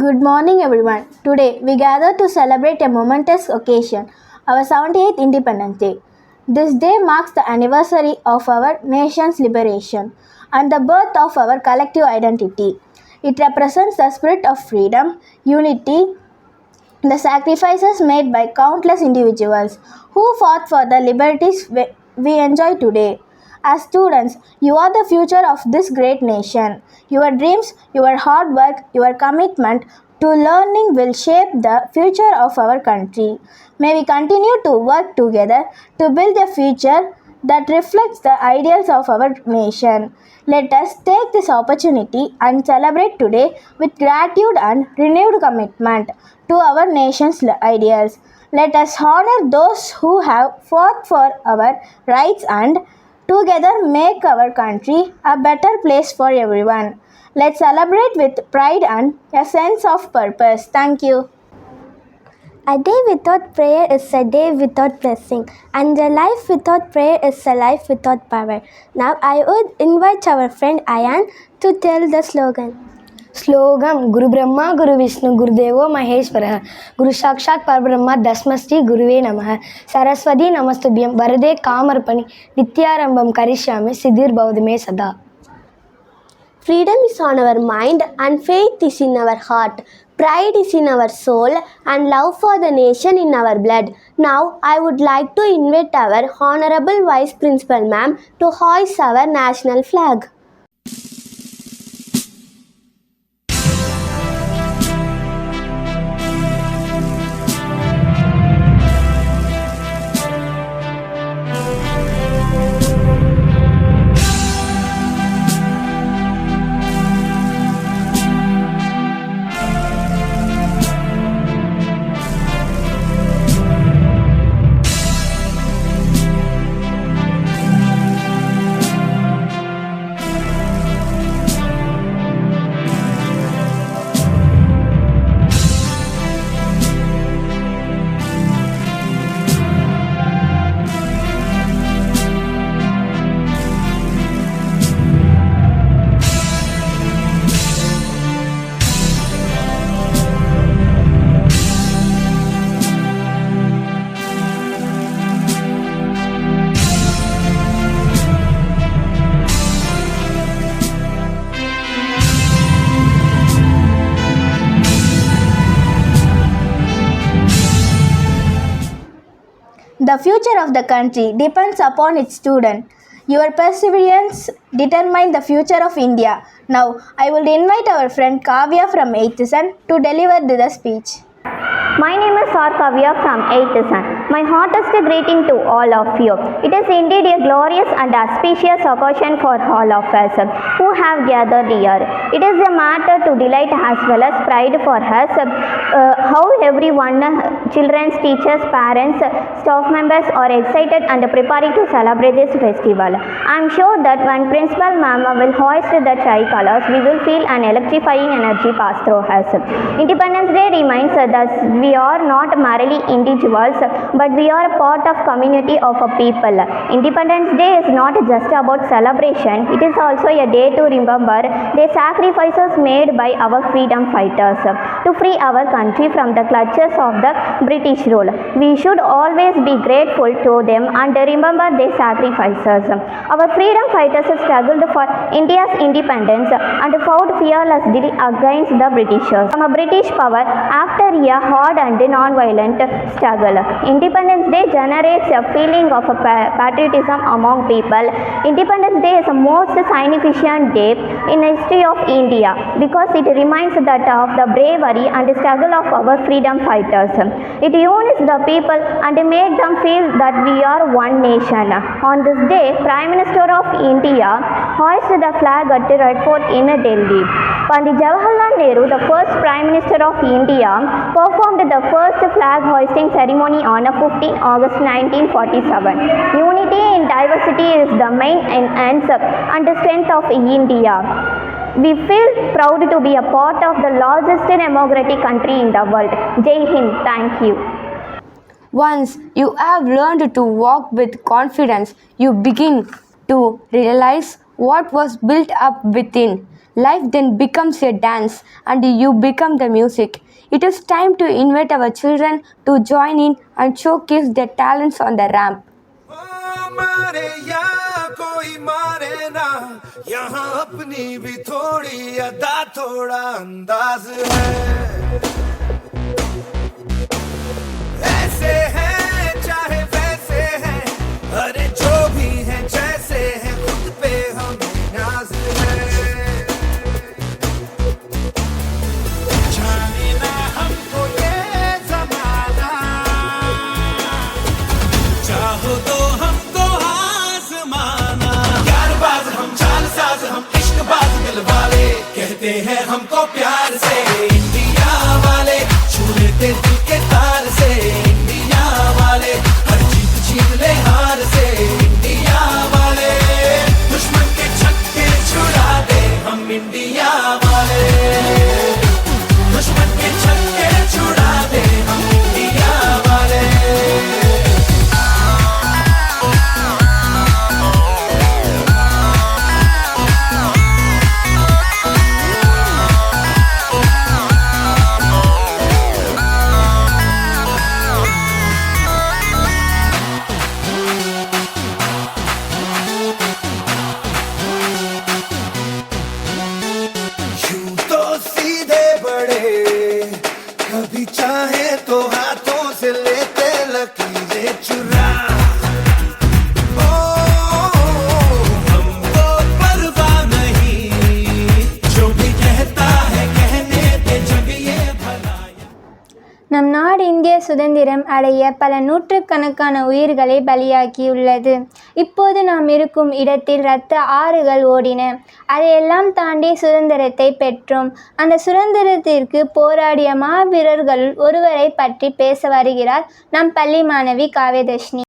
Good morning, everyone. Today we gather to celebrate a momentous occasion, our 78th Independence Day. This day marks the anniversary of our nation's liberation and the birth of our collective identity. It represents the spirit of freedom, unity, the sacrifices made by countless individuals who fought for the liberties we enjoy today. As students, you are the future of this great nation. Your dreams, your hard work, your commitment to learning will shape the future of our country. May we continue to work together to build a future that reflects the ideals of our nation. Let us take this opportunity and celebrate today with gratitude and renewed commitment to our nation's ideals. Let us honor those who have fought for our rights and together make our country a better place for everyone. Let's celebrate with pride and a sense of purpose. Thank you. A day without prayer is a day without blessing, and a life without prayer is a life without power. Now I would invite our friend Ayan to tell the slogan. Slogan Guru Brahma Guru Vishnu Guru Devo Maheshwara Guru Sakshat Parabrahma Dasmasti Guruve Namaha Saraswati Namastubhyam Varade Kamarpani Vidyarambam Karishyami Siddhir Bhavadame Sada. Freedom is on our mind and faith is in our heart. Pride is in our soul and love for the nation in our blood. Now I would like to invite our Honorable Vice Principal Ma'am to hoist our national flag. The future of the country depends upon its student. Your perseverance determines the future of India. Now, I will invite our friend Kavya from 8th Sen to deliver the speech. My name is R. Kavya from 8th Sen. My heartiest greeting to all of you. It is indeed a glorious and auspicious occasion for all of us who have gathered here. It is a matter to delight as well as pride for us. How everyone, children, teachers, parents, staff members are excited and preparing to celebrate this festival. I am sure that when Principal Ma'am will hoist the tricolors, we will feel an electrifying energy pass through us. Independence Day reminds us that we are not merely individuals, but we are a part of community of a people. Independence Day is not just about celebration, it is also a day to remember the sacrifices made by our freedom fighters to free our country from the clutches of the British rule. We should always be grateful to them and remember their sacrifices. Our freedom fighters struggled for India's independence and fought fearlessly against the Britishers from a British power after a hard and non-violent struggle. Independence Day generates a feeling of patriotism among people. Independence Day is the most significant day in the history of India because it reminds that of the bravery and struggle of our freedom fighters. It unites the people and makes them feel that we are one nation. On this day, Prime Minister of India hoisted the flag at Red Fort in Delhi. Pandit Jawaharlal Nehru, the first Prime Minister of India, performed the first flag hoisting ceremony on 15 August 1947. Unity in diversity is the main end and strength of India. We feel proud to be a part of the largest democratic country in the world. Jai Hind. Thank you. Once you have learned to walk with confidence, you begin to realize what was built up within. Life then becomes a dance and you become the music. It is time to invite our children to join in and showcase their talents on the ramp. मारे या कोई मारे ना, यहाँ अपनी भी थोड़ी अदा थोड़ा अंदाज है। ऐसे हैं चाहे वैसे हैं, अरे जो भी हैं जैसे हैं, खुद पे हमें नाज है। जाने ना हमको ये ज़माना, चाहो तो हमको आज़माना। यारबाज हम, चालसाज हम, इश्कबाज दिल वाले, कहते हैं हमको प्यार से इंडिया वाले, छू लेते दिल के तार से इंडिया वाले, हर जीत छीन ले हार से इंडिया वाले, दुश्मन के छक्के छुड़ा दे हम इंडिया वाले, दुश्मन के छक्के छुड़ा दे हम इंडिया वाले। यूं तो सीधे बड़े, कभी चाहे तो हाथों से लेते लकीरें चुरा। ओ, हमको परवाह नहीं, जो भी कहता है कहने दे जग ये भला। நம் நாடு இந்திய சுதந்திரம் அடைய பல நூற்றுக்கணக்கான உயிர்களை பலியாக்கியுள்ளது. இப்போது நாம் இருக்கும் இடத்தில் இரத்த ஆறுகள் ஓடின. அதையெல்லாம் தாண்டி சுதந்திரத்தை பெற்றோம். அந்த சுதந்திரத்திற்கு போராடிய மாவீரர்களுள் ஒருவரை பற்றி பேச வருகிறார் நம் பள்ளி மாணவி காவ்யதர்ஷினி.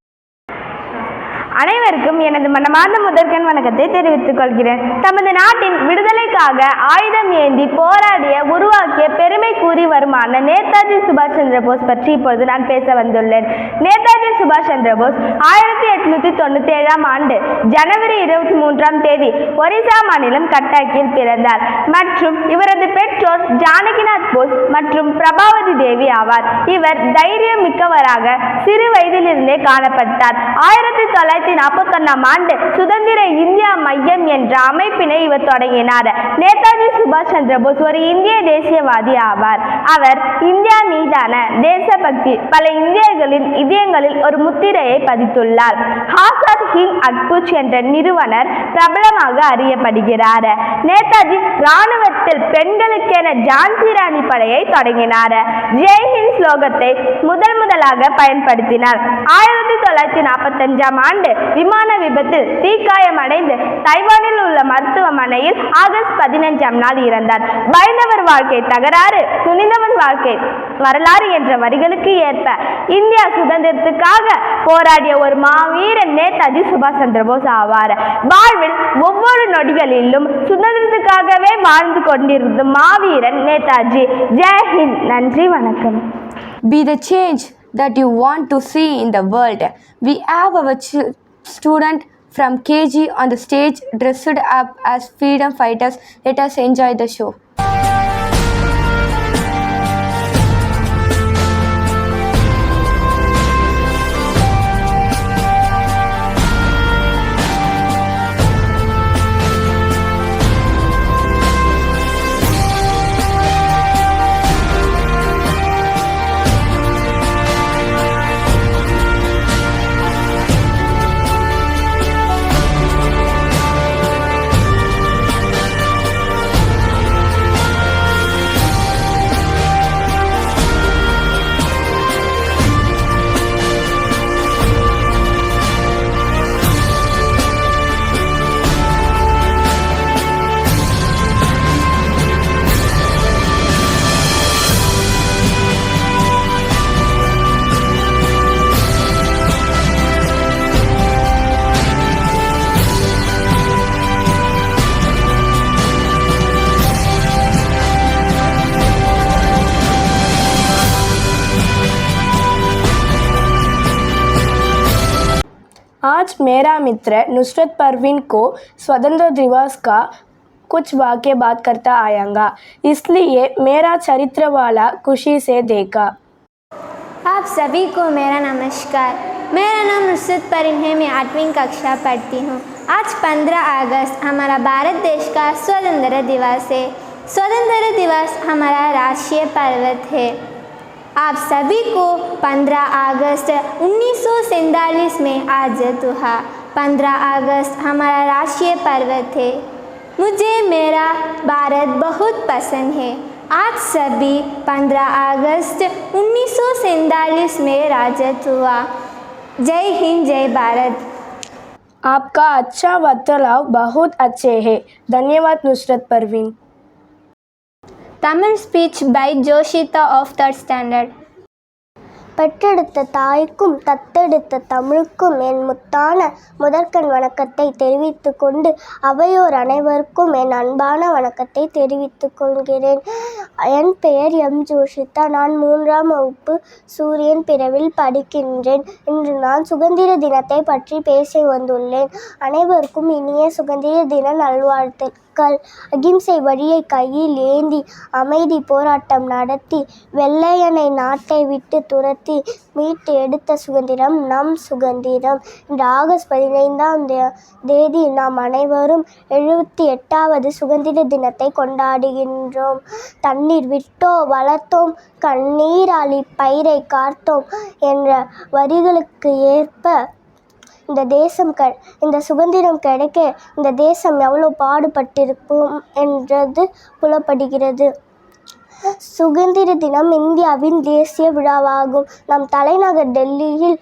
அனைவருக்கும் எனது மனமார்ந்த முதற்கண் வணக்கத்தை தெரிவித்துக் கொள்கிறேன். தமது நாட்டின் விடுதலைக்காக ஆயுதம் ஏந்தி போராடிய உருவாக்கிய பெருமை கூறி வருமான நேதாஜி சுபாஷ் சந்திர போஸ் பற்றி இப்பொழுது நான் பேச வந்துள்ளேன். நேதாஜி சுபாஷ் சந்திர போஸ் 1897ஆம் ஆண்டு ஜனவரி 23ஆம் தேதி ஒரிசா மாநிலம் கட்டாக்கில் பிறந்தார் மற்றும் இவரது பெற்றோர் ஜானகிநாத் போஸ் மற்றும் பிரபாவதி தேவி ஆவார். இவர் தைரியம் மிக்கவராக சிறு வயதிலிருந்தே காணப்பட்டார். 1941ஆம் ஆண்டு சுதந்திர இந்தியா மையம் என்ற அமைப்பினை இவர் தொடங்கினார். நேதாஜி சுபாஷ் சந்திர போஸ் ஒரு இந்திய தேசியவாதி ஆவார். அவர் இந்தியா மீதான தேசபக்தி பல இந்தியர்களின் இதயங்களில் ஒரு முத்திரையை பதித்துள்ளார். ஆசாத் ஹிந்த் அக்புச் என்ற நிறுவனர் பிரபலமாக அறியப்படுகிறார். நேதாஜி இராணுவத்தில் பெண்களுக்கென ஜான்சி ராணி படையை தொடங்கினார். ஜெய்ஹிந்த் ஸ்லோகத்தை முதலாக பயன்படுத்தினார். 1945ஆம் ஆண்டு விமான விபத்தில் தீக்காயமடைந்து தைவானில் உள்ள மருத்துவமனையில் ஆகஸ்ட் 15ஆம் நாள் இறந்தார். பயந்தவர் வாழ்க்கை தகராறு, துணிந்தவன் வாழ்க்கை வரலாறு என்ற வரிகளுக்கு ஏற்ப இந்தியா சுதந்திரத்துக்காக போராடிய ஒரு மாவீரன் நேதாஜி சுபாஷ் சந்திர போஸ் ஆவார். வாழ்வில் ஒவ்வொரு நொடிகளிலும் சுதந்திரத்துக்காகவே வாழ்ந்து கொண்டிருந்த மாவீரன் நேதாஜி. ஜெய்ஹிந்த். நன்றி, வணக்கம். Be the change that you want to see in the world. We have our student from KG on the stage dressed up as freedom fighters. Let us enjoy the show. आज मेरा मित्र नुसरत परवीन को स्वतंत्रता दिवस का कुछ वाक्य बात करता आएगा, इसलिए मेरा चरित्र वाला खुशी से देखा। आप सभी को मेरा नमस्कार। मेरा नाम नुसरत परिन है। मैं 8वीं कक्षा पढ़ती हूँ। आज 15 अगस्त हमारा भारत देश का स्वतंत्रता दिवस है। स्वतंत्रता दिवस हमारा राष्ट्रीय पर्व है। आप सभी को 15 अगस्त 1947 में आज़ाद हुआ। 15 अगस्त हमारा राष्ट्रीय पर्व थे। मुझे मेरा भारत बहुत पसंद है। आज सभी 15 अगस्त 1947 में आज़ाद हुआ। जय हिंद, जय भारत। आपका अच्छा वार्तालाप बहुत अच्छे है। धन्यवाद Nusrat Parveen. Tamil speech by Joshita of 3rd standard. பெற்றெடுத்த தாய்க்கும் தத்தெடுத்த தமிழுக்கும் என் முத்தான முதற்கண் வணக்கத்தை தெரிவித்து கொண்டு அவையோர் அனைவருக்கும் என் அன்பான வணக்கத்தை தெரிவித்துக் கொள்கிறேன். என் பெயர் எம் ஜோஷிதா. நான் 3ஆம் வகுப்பு சூரியன் பிரிவில் படிக்கின்றேன். இன்று நான் சுதந்திர தினத்தை பற்றி பேச வந்துள்ளேன். அனைவருக்கும் இனிய சுதந்திர தின நல்வாழ்த்துக்கள். அகிம்சை வழியை கையில் ஏந்தி அமைதி போராட்டம் நடத்தி வெள்ளையனை நாட்டை விட்டு துரத்தி மீட்டு எடுத்த சுதந்திரம் நம் சுதந்திரம். இன்று ஆகஸ்ட் 15ஆம் தேதி நாம் அனைவரும் 78வது சுதந்திர தினத்தை கொண்டாடுகின்றோம். தண்ணீர் விட்டோ வளர்த்தோம், கண்ணீரால் இப்பயிரை காத்தோம் என்ற வரிகளுக்கு ஏற்ப இந்த சுதந்திரம் கிடைக்க இந்த தேசம் எவ்வளோ பாடுபட்டிருக்கும் என்றது புலப்படுகிறது. சுதந்திர தினம் இந்தியாவின் தேசிய விழாவாகும். நம் தலைநகர் டெல்லியில்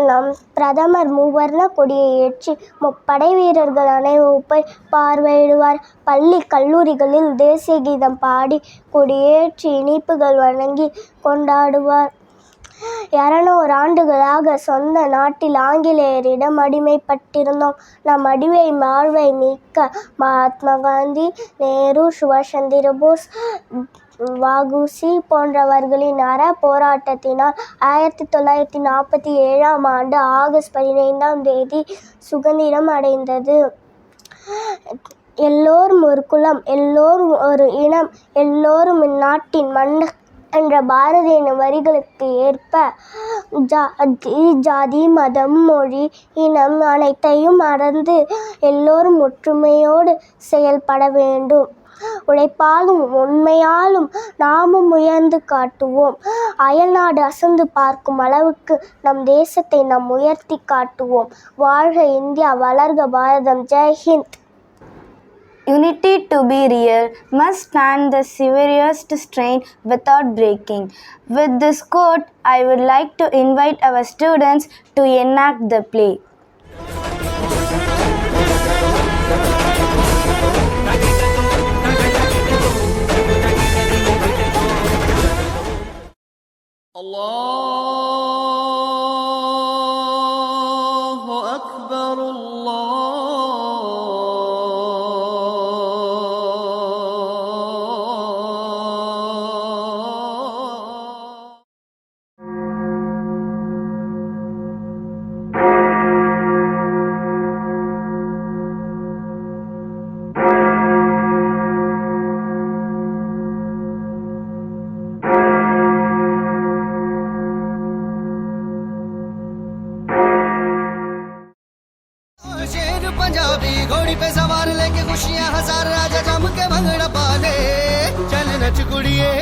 நம் பிரதமர் மூவர்ண கொடியை ஏற்றி முப்படை வீரர்கள் அணிவகுப்பை பார்வையிடுவார். பள்ளி கல்லூரிகளில் தேசிய கீதம் பாடி கொடியேற்றி இனிப்புகள் வழங்கி கொண்டாடுவார். 200 ஆண்டுகளாக சொந்த நாட்டில் ஆங்கிலேயரிடம் அடிமைப்பட்டிருந்தோம். நம் அடிமை வாழ்வை மீட்க மகாத்மா காந்தி, நேரு, சுபாஷ் சந்திர போஸ், வ.உ.சி. போன்றவர்களின் போராட்டத்தினால் 1947ஆம் ஆண்டு ஆகஸ்ட் 15ஆம் தேதி சுதந்திரம் அடைந்தது. எல்லோரும் ஒரு குலம், எல்லோரும் ஒரு இனம், எல்லோரும் இந்நாட்டின் மன்னர் என்ற பாரதியின் வரிகளுக்கு ஏற்ப ஜாதி, மதம், மொழி, இனம் அனைத்தையும் மறந்து எல்லோரும் ஒற்றுமையோடு செயல்பட வேண்டும். உழைப்பாலும் உண்மையாலும் நாமும் உயர்ந்து காட்டுவோம். அயல்நாடு அசந்து பார்க்கும் அளவுக்கு நம் தேசத்தை நாம் உயர்த்தி காட்டுவோம். வாழ்க இந்தியா, வளர்க பாரதம். Jai Hind. Unity to be real must stand the severest strain without breaking. With this quote, I would like to invite our students to enact the play. Allahu Akbar, शेर पंजाबी घोड़ी पे सवार लेके खुशियां हजार राजा जम के भंगड़ा पाले चल नच कुड़िए।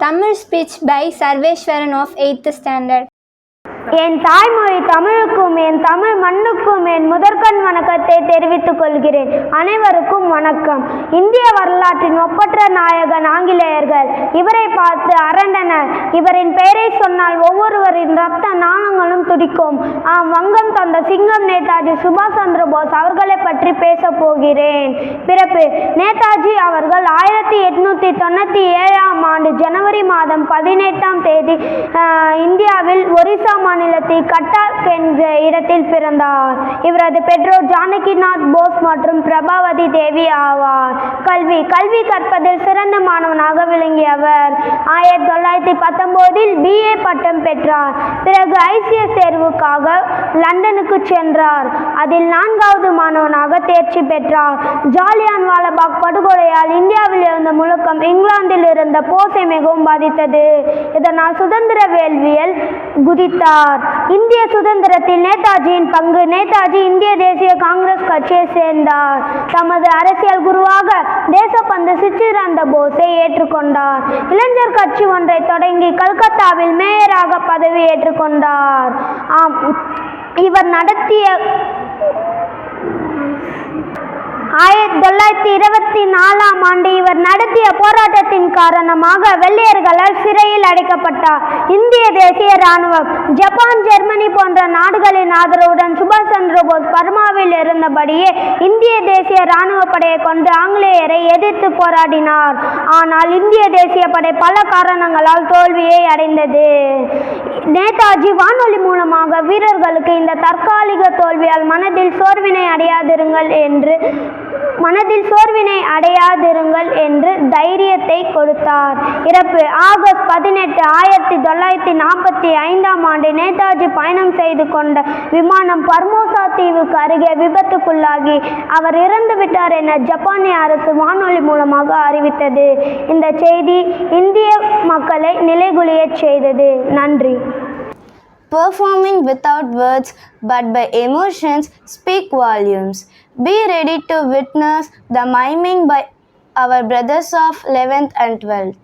Tamil speech by Sarveshwaran of 8th standard. என் தாய்மொழி தமிழுக்கும் என் தமிழ் மண்ணுக்கும் என் முதற்கண் வணக்கத்தை தெரிவித்துக் கொள்கிறேன். அனைவருக்கும் வணக்கம். இந்திய வரலாற்றின் ஒப்பற்ற நாயகன் ஆங்கிலேயர்கள் இவரை பார்த்து அரண்டனர். இவரின் பெயரை சொன்னால் ஒவ்வொருவரின் ரத்த நாளங்களும் துடிக்கும். வங்கம் தந்த சிங்கம் நேதாஜி சுபாஷ் சந்திர போஸ் அவர்களை பற்றி பேச போகிறேன். பிறப்பு: நேதாஜி அவர்கள் 1897 ஆண்டு ஜனவரி மாதம் 18ஆம் தேதி இந்தியாவில் ஒரிசா மாநிலத்தில் கட்டாக் என்ற இடத்தில் பிறந்தார். இவரது பெற்றோர் ஜானகிநாத் போஸ் மற்றும் பிரபாவதி தேவி ஆவார். கல்வி கற்பதில் சிறந்த மாணவனாக விளங்கியவர். 1919 BA பட்டம் பெற்றார். பிறகு ICS தேர்வுக்காக லண்டனுக்கு சென்றார். அதில் 4வது மாணவனாக தேர்ச்சி பெற்றார். ஜாலியான் வாலாபாக் படுகொலையால் இந்தியாவில் இருந்த முழக்கம் இங்கிலாந்தில் இருந்த போஸை மிகவும் பாதித்தது. இதனால் சுதந்திர வேள்வியில் குதித்தார். இந்திய சுதந்திரத்தில் நேதாஜியின் பங்கு: நேதாஜி இந்திய தேசிய காங்கிரஸ் கட்சியை சேர்ந்தார். தமது அரசியல் குருவாக தேசபந்து சிச்சிரந்த போஸை ஏற்றுக்கொண்டார். இளைஞர் கட்சி ஒன்றை தொடங்கி கல்கத்தாவில் மேயராக பதவி ஏற்றுக்கொண்டார். இவர் நடத்திய 1924 ஆண்டு இவர் நடத்திய போராட்டத்தின் காரணமாக வெள்ளையர்களால் சிறையில் அடைக்கப்பட்டார். இந்திய தேசிய இராணுவம் ஜப்பான், ஜெர்மனி போன்ற நாடுகளின் ஆதரவுடன் சுபாஷ் சந்திர போஸ் பர்மாவில் இருந்தபடியே இந்திய தேசிய இராணுவ படையை கொண்டு ஆங்கிலேயரை எதிர்த்து போராடினார். ஆனால் இந்திய தேசிய படை பல காரணங்களால் தோல்வியை அடைந்தது. நேதாஜி வானொலி மூலமாக வீரர்களுக்கு இந்த தற்காலிக தோல்வியால் மனதில் சோர்வினை அடையாதிருங்கள் என்று தைரியத்தை கொடுத்தார். இறப்பு: ஆகஸ்ட் 18, 1945 ஆண்டு நேதாஜி பயணம் செய்து கொண்ட விமானம் பர்மோசா தீவுக்கு அருகே விபத்துக்குள்ளாகி அவர் இறந்துவிட்டார் என ஜப்பானிய அரசு வானொலி மூலமாக அறிவித்தது. இந்த செய்தி இந்திய மக்களை நிலைகுலியச் செய்தது. நன்றி. Performing without words but by emotions speak volumes. Be ready to witness the miming by our brothers of 11th and 12th.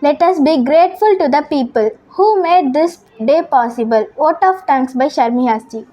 Let us be grateful to the people who made this day possible. Vote of thanks by Sharmi Hasji.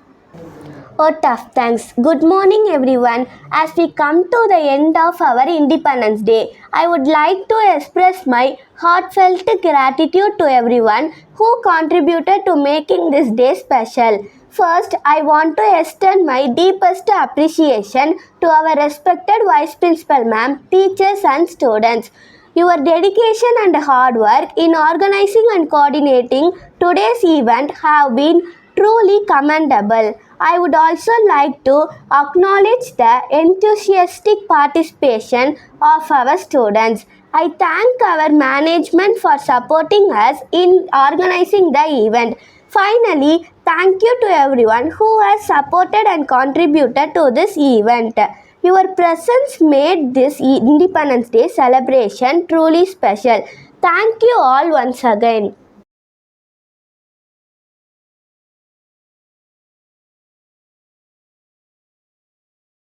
Vote of thanks. Good morning, everyone. As we come to the end of our Independence Day, I would like to express my heartfelt gratitude to everyone who contributed to making this day special. First, I want to extend my deepest appreciation to our respected Vice Principal Ma'am, teachers and students. Your dedication and hard work in organizing and coordinating today's event have been truly commendable. I would also like to acknowledge the enthusiastic participation of our students. I thank our management for supporting us in organizing the event. Finally, thank you to everyone who has supported and contributed to this event. Your presence made this Independence Day celebration truly special. Thank you all once again.